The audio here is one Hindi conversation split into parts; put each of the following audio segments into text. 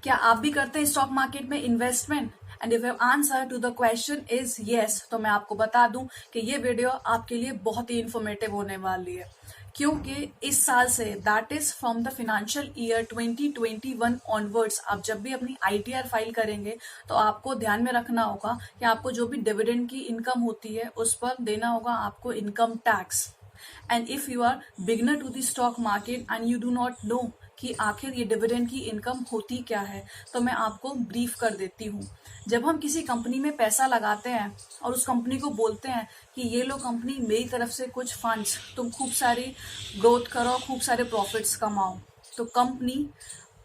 क्या आप भी करते हैं स्टॉक मार्केट में investment? And if answer to the question is yes, तो मैं आपको बता दूं कि ये वीडियो आपके लिए बहुत ही इंफॉर्मेटिव होने वाली है, क्योंकि इस साल से, that is from the financial year 2021 onwards, आप जब भी अपनी आईटीआर फाइल करेंगे तो आपको ध्यान में रखना होगा कि आपको जो भी डिविडेंड की इनकम होती है उस पर देना होगा आपको income tax. And if you are beginner to the stock market and you do not know कि आखिर ये डिविडेंड की इनकम होती क्या है, तो मैं आपको ब्रीफ कर देती हूँ। जब हम किसी कंपनी में पैसा लगाते हैं और उस कंपनी को बोलते हैं कि ये लो कंपनी, मेरी तरफ से कुछ फंड्स, तुम खूब सारी ग्रोथ करो, खूब सारे प्रॉफिट्स कमाओ, तो कंपनी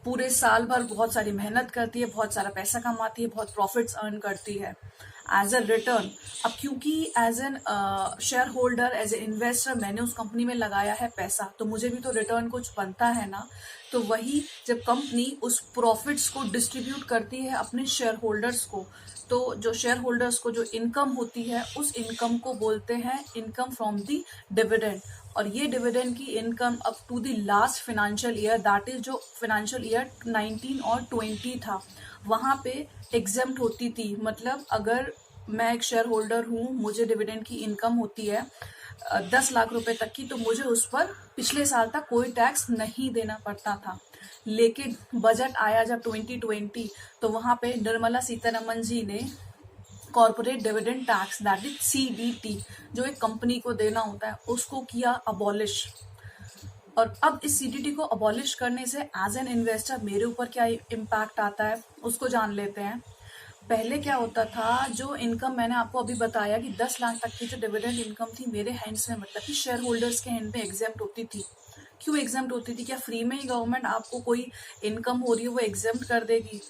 पूरे साल भर बहुत सारी मेहनत करती है, बहुत सारा पैसा कमाती है, बहुत प्रॉफिट्स अर्न करती है एज अ रिटर्न। अब क्योंकि as an share holder, as a investor, मैंने उस कंपनी में लगाया है पैसा, तो मुझे भी तो रिटर्न कुछ बनता है ना। तो वही जब कंपनी उस प्रॉफिट्स को डिस्ट्रीब्यूट करती है अपने शेयर होल्डर्स को, तो जो शेयर होल्डर्स को जो इनकम होती है उस इनकम को बोलते हैं इनकम फ्रॉम दी डिविडेंड। और ये डिविडेंड की income up to the last financial year, that is जो फाइनेंशियल ईयर 19 और 20 था, वहां पे एग्जेम्प्ट होती थी। मतलब अगर मैं एक शेयर होल्डर हूँ, मुझे डिविडेंड की इनकम होती है 10 लाख रुपए तक की, तो मुझे उस पर पिछले साल तक कोई टैक्स नहीं देना पड़ता था। लेकिन बजट आया जब 2020, तो वहां पे निर्मला सीतारमन जी ने corporate dividend tax, that is CDT, जो एक कंपनी को देना होता है, उसको किया अबॉलिश। और अब इस सीडीटी को अबॉलिश करने से एज एन इन्वेस्टर मेरे ऊपर क्या इम्पैक्ट आता है उसको जान लेते हैं। पहले क्या होता था, जो इनकम मैंने आपको अभी बताया कि 10 लाख तक की जो डिविडेंड इनकम थी मेरे हैंड्स में, मतलब कि शेयर होल्डर्स के हैंड में एग्जेम्प्ट होती थी। क्यों एग्जेम्प्ट होती थी? क्या फ्री में ही गवर्नमेंट आपको कोई इनकम हो रही है वो एग्जेम्प्ट कर देगी?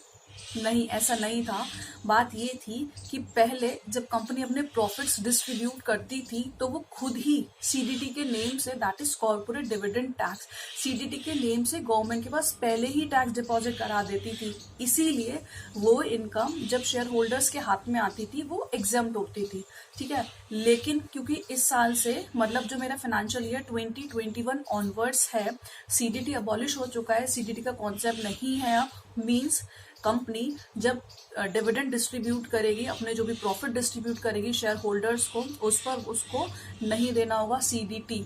नहीं, ऐसा नहीं था। बात ये थी कि पहले जब कंपनी अपने प्रॉफिट्स डिस्ट्रीब्यूट करती थी तो वो खुद ही सीडीटी के नेम से, that is corporate dividend tax, CDT के नेम से गवर्नमेंट के पास पहले ही टैक्स डिपॉजिट करा देती थी। इसीलिए वो इनकम जब शेयर होल्डर्स के हाथ में आती थी वो एग्जाम्प्ट होती थी, ठीक है। लेकिन क्योंकि इस साल से, मतलब जो मेरा फाइनेंशियल ईयर 2021 ऑनवर्ड्स है, सीडीटी अबॉलिश हो चुका है, सीडीटी का कॉन्सेप्ट नहीं है अब। मीन्स कंपनी जब डिविडेंड डिस्ट्रीब्यूट करेगी, अपने जो भी प्रॉफिट डिस्ट्रीब्यूट करेगी शेयर होल्डर्स को, उस पर उसको नहीं देना होगा सीडीटी।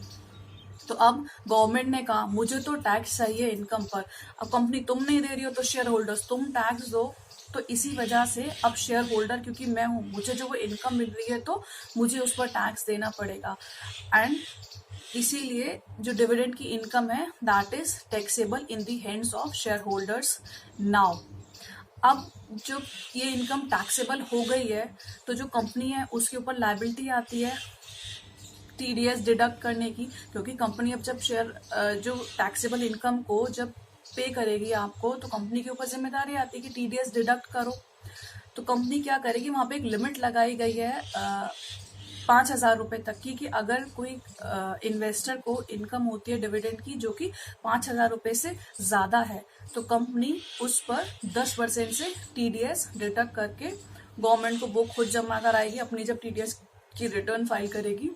तो अब गवर्नमेंट ने कहा मुझे तो टैक्स चाहिए इनकम पर। अब कंपनी तुम नहीं दे रही हो तो शेयर होल्डर्स तुम टैक्स दो। तो इसी वजह से अब शेयर होल्डर, क्योंकि मैं हूं, मुझे जो वो इनकम मिल रही है तो मुझे उस पर टैक्स देना पड़ेगा। एंड इसीलिए जो डिविडेंड की इनकम है that is taxable in the hands of share holders now. अब जब ये इनकम टैक्सेबल हो गई है तो जो कंपनी है उसके ऊपर लायबिलिटी आती है टीडीएस डिडक्ट करने की, क्योंकि कंपनी अब जब शेयर जो टैक्सेबल इनकम को जब पे करेगी आपको, तो कंपनी के ऊपर जिम्मेदारी आती है कि टीडीएस डिडक्ट करो। तो कंपनी क्या करेगी, वहां पे एक लिमिट लगाई गई है 5,000 रुपए तक की, कि अगर कोई इन्वेस्टर को इनकम होती है डिविडेंड की जो कि 5,000 रुपए से ज्यादा है, तो कंपनी उस पर 10% से टीडीएस डिडक्ट करके गवर्नमेंट को वो खुद जमा कराएगी अपनी, जब टीडीएस की रिटर्न फाइल करेगी,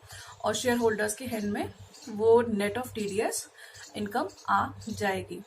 और शेयर होल्डर्स के हैंड में वो नेट ऑफ टीडीएस इनकम आ जाएगी।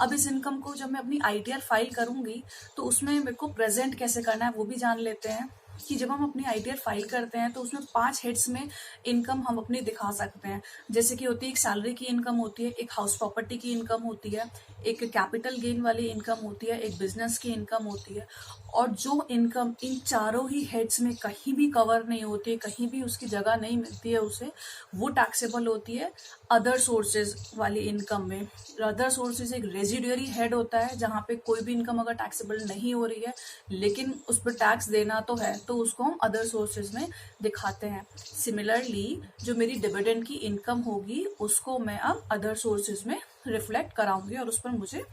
अब इस इनकम को जब मैं अपनी आईटीआर फाइल करूंगी तो उसमें मेरे को प्रेजेंट कैसे करना है वो भी जान लेते हैं। कि जब हम अपनी आईटीआर फाइल करते हैं तो उसमें 5 हेड्स में इनकम हम अपनी दिखा सकते हैं। जैसे कि होती है, एक सैलरी की इनकम होती है, एक हाउस प्रॉपर्टी की इनकम होती है, एक कैपिटल गेन वाली इनकम होती है, एक बिजनेस की इनकम होती है। और जो इनकम इन चारों ही हेड्स में कहीं भी कवर नहीं होती है, कहीं भी उसकी जगह नहीं मिलती है उसे, वो टैक्सेबल होती है अदर सोर्सेज वाली इनकम में। अदर सोर्सेज एक रेजिडुअरी हेड होता है जहां पे कोई भी इनकम अगर टैक्सेबल नहीं हो रही है लेकिन उस पर टैक्स देना तो है, तो उसको हम अदर सोर्सेज में दिखाते हैं। सिमिलरली जो मेरी डिविडेंड की इनकम होगी उसको मैं अब अदर सोर्सेज में रिफ्लेक्ट कराऊंगी, और उस पर मुझे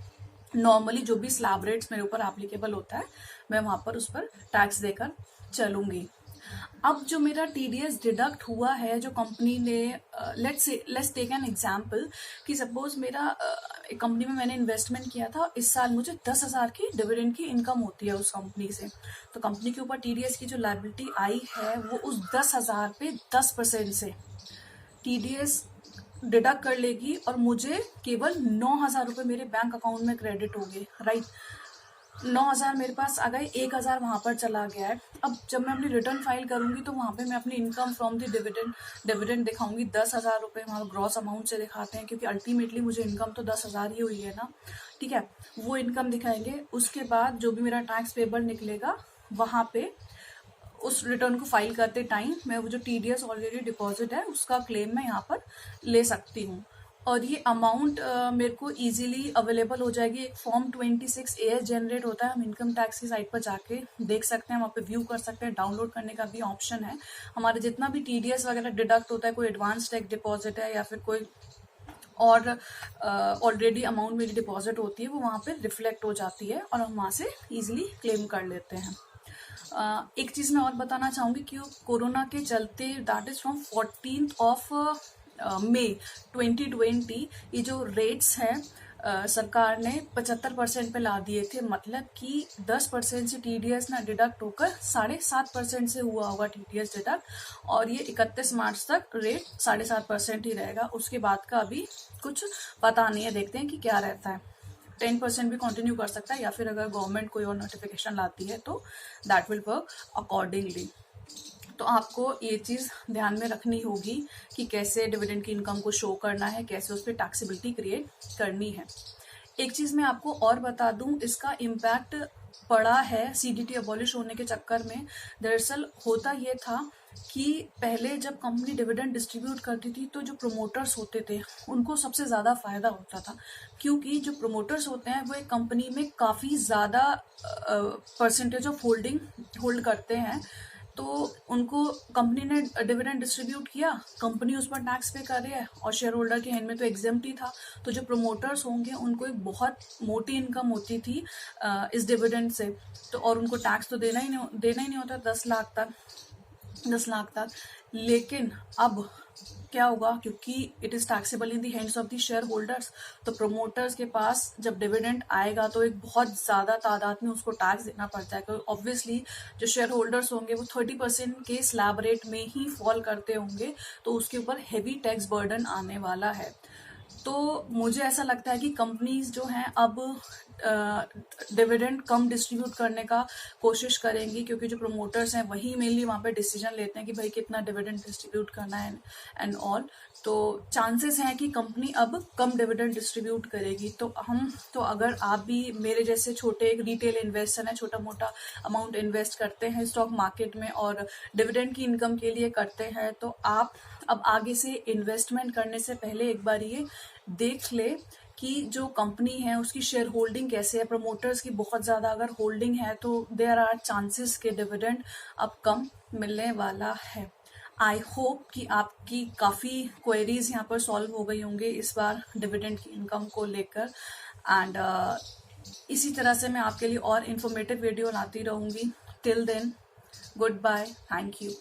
नॉर्मली जो भी स्लैब रेट्स मेरे ऊपर एप्लीकेबल होता है मैं वहां पर उस पर टैक्स देकर चलूंगी। अब जो मेरा टीडीएस डिडक्ट हुआ है, जो कंपनी ने, लेट्स टेक एन एग्जांपल कि सपोज मेरा एक कंपनी में मैंने इन्वेस्टमेंट किया था, इस साल मुझे 10,000 की डिविडेंड की इनकम होती है उस कंपनी से, तो कंपनी के ऊपर टीडीएस की जो लायबिलिटी आई है वो उस 10,000 पे 10% से टीडीएस डिडक्ट कर लेगी, और मुझे केवल 9,000 रुपए मेरे बैंक अकाउंट में क्रेडिट होंगे, राइट। 9,000 मेरे पास आ गए, 1,000 वहां पर चला गया है। अब जब मैं अपनी रिटर्न फाइल करूंगी तो वहां पे मैं अपनी इनकम फ्रॉम द डिविडेंड दिखाऊंगी। 10,000 रुपये वहां ग्रॉस अमाउंट से दिखाते हैं, क्योंकि अल्टीमेटली मुझे इनकम तो 10,000 ही हुई है ना। ठीक है, वो इनकम दिखाएंगे। उसके बाद जो भी मेरा टैक्स पेबल निकलेगा वहां पे उस रिटर्न को फाइल करते टाइम मैं वो जो टीडीएस ऑलरेडी डिपॉजिट है उसका क्लेम मैं यहाँ पर ले सकती हूँ। और ये अमाउंट मेरे को इजीली अवेलेबल हो जाएगी। एक फॉर्म 26A जनरेट होता है, हम इनकम टैक्स की साइट पर जाके देख सकते हैं, वहाँ पे व्यू कर सकते हैं। डाउनलोड करने का भी ऑप्शन है। हमारे जितना भी टीडीएस वगैरह डिडक्ट होता है, कोई एडवांस टैक्स डिपॉजिट है या फिर कोई और ऑलरेडी अमाउंट मेरी डिपॉजिट होती है, वो वहाँ पे रिफ्लेक्ट हो जाती है और हम वहाँ से इजीली क्लेम कर लेते हैं। एक चीज मैं और बताना चाहूंगी कि कोरोना के चलते दैट इज फ्रॉम 14 मई 2020 ये जो रेट्स हैं सरकार ने 75% पे ला दिए थे। मतलब कि 10% से टीडीएस ना डिडक्ट होकर 7.5% से हुआ होगा टीडीएस डिडक्ट, और ये 31 मार्च तक रेट 7.5% ही रहेगा। उसके बाद का अभी कुछ पता नहीं है, देखते हैं कि क्या रहता है। 10% भी कंटिन्यू कर सकता है, या फिर अगर गवर्नमेंट कोई और नोटिफिकेशन लाती है तो दैट विल वर्क अकॉर्डिंगली। तो आपको ये चीज ध्यान में रखनी होगी कि कैसे डिविडेंड की इनकम को शो करना है, कैसे उस पर टैक्सेबिलिटी क्रिएट करनी है। एक चीज मैं आपको और बता दूं, इसका इम्पैक्ट पड़ा है सीडीटी अबॉलिश होने के चक्कर में। दरअसल होता ये था कि पहले जब कंपनी डिविडेंड डिस्ट्रीब्यूट करती थी तो जो प्रोमोटर्स होते थे उनको सबसे ज़्यादा फायदा होता था, क्योंकि जो प्रोमोटर्स होते हैं वो एक कंपनी में काफ़ी ज़्यादा परसेंटेज ऑफ होल्ड करते हैं। तो उनको कंपनी ने डिविडेंड डिस्ट्रीब्यूट किया, कंपनी उस पर टैक्स पे कर रही है और शेयर होल्डर के हैंड में तो एग्जेम्प्ट ही था। तो जो प्रोमोटर्स होंगे उनको एक बहुत मोटी इनकम होती थी इस डिविडेंड से, तो और उनको टैक्स तो देना ही नहीं होता 10 लाख तक। लेकिन अब क्या होगा, क्योंकि it is taxable in the hands of the share holders, तो प्रोमोटर्स के पास जब डिविडेंड आएगा तो एक बहुत ज्यादा तादाद में उसको टैक्स देना पड़ता है। तो ऑब्वियसली जो शेयर होल्डर्स होंगे वो 30% के स्लैब रेट में ही फॉल करते होंगे, तो उसके ऊपर हैवी टैक्स बर्डन आने वाला है। तो मुझे ऐसा लगता है कि कंपनीज जो हैं अब डिविडेंड कम डिस्ट्रीब्यूट करने का कोशिश करेंगी, क्योंकि जो प्रोमोटर्स हैं वही मेनली वहाँ पे डिसीजन लेते हैं कि भाई कितना डिविडेंड डिस्ट्रीब्यूट करना है एंड ऑल। तो चांसेस हैं कि कंपनी अब कम डिविडेंड डिस्ट्रीब्यूट करेगी। तो अगर आप भी मेरे जैसे छोटे एक रिटेल इन्वेस्टर हैं, छोटा मोटा अमाउंट इन्वेस्ट करते हैं स्टॉक मार्केट में और डिविडेंड की इनकम के लिए करते हैं, तो आप अब आगे से इन्वेस्टमेंट करने से पहले एक बार ये देख ले कि जो कंपनी है उसकी शेयर होल्डिंग कैसे है। प्रमोटर्स की बहुत ज़्यादा अगर होल्डिंग है तो देयर आर चांसेस के डिविडेंड अब कम मिलने वाला है। आई होप कि आपकी काफ़ी क्वेरीज यहाँ पर सॉल्व हो गई होंगे इस बार डिविडेंड की इनकम को लेकर। एंड इसी तरह से मैं आपके लिए और इन्फॉर्मेटिव वीडियो लाती रहूँगी। Till then, good bye, thank you.